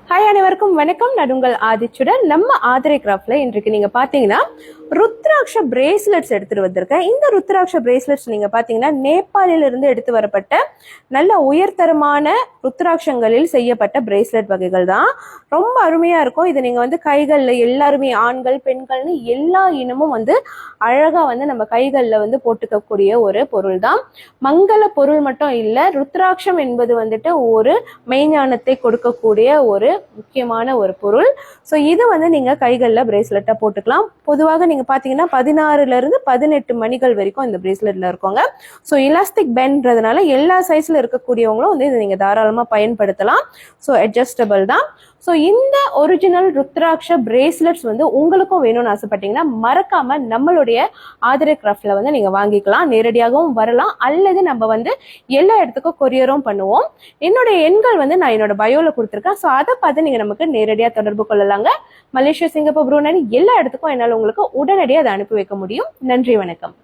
Hi அனைவருக்கும் வணக்கம். நான் உங்கள் ஆதிச்சுடன். நம்ம ஆதிரை கிராஃப்ட்ல இன்றைக்கு நீங்க பாத்தீங்கன்னா ருத்ராட்ச பிரேஸ்லெட்ஸ் எடுத்துட்டு வந்திருக்கேன். இந்த ருத்ராட்ச பிரேஸ்லெட்ஸ் நீங்க பாத்தீங்கன்னா நேபாளில இருந்து எடுத்து வரப்பட்ட நல்ல உயர்தரமான ருத்ராட்சங்களில் செய்யப்பட்ட பிரேஸ்லெட் வகைகள் தான். ரொம்ப அருமையா இருக்கும். இது நீங்க கைகள்ல எல்லாருமே ஆண்கள் பெண்கள்னு எல்லா இனமும் அழகா நம்ம கைகள்ல போட்டுக்கக்கூடிய ஒரு பொருள் தான். மங்கள பொருள் மட்டும் இல்ல, ருத்ராட்சம் என்பது ஒரு மெய்ஞானத்தை கொடுக்கக்கூடிய ஒரு முக்கியமான ஒரு பொருள். ஸோ இது நீங்க கைகள்ல பிரேஸ்லெட்டா போட்டுக்கலாம். பொதுவாக நீங்க பாத்தீங்கன்னா 16ல இருந்து 18 மணிகள் வரைக்கும் இந்த பிரேஸ்லெட்ல இருக்கோங்க. ஸோ இலாஸ்டிக் பேண்ட்ன்றதுனால எல்லா சைஸ்ல இருக்கக்கூடியவங்களும் இதை நீங்க தாராளமா பயன்படுத்தலாம். ஸோ அட்ஜஸ்டபிள் தான். ஸோ இந்த ஒரிஜினல் ருத்ராட்ச பிரேஸ்லெட்ஸ் உங்களுக்கும் வேணும்னு ஆசைப்பட்டீங்கன்னா மறக்காம நம்மளுடைய ஆதிரை கிராஃப்ட்ல நீங்க வாங்கிக்கலாம். நேரடியாகவும் வரலாம், அல்லது நம்ம எல்லா இடத்துக்கும் கொரியரும் பண்ணுவோம். என்னுடைய எண்கள் நான் என்னோட பயோல கொடுத்துருக்கேன். ஸோ அதை பார்த்து நீங்க நமக்கு நேரடியாக தொடர்பு கொள்ளலாங்க. மலேசியா, சிங்கப்பூர், புரூனே எல்லா இடத்துக்கும் என்னால் உங்களுக்கு உடனடியாக அதை அனுப்பி வைக்க முடியும். நன்றி, வணக்கம்.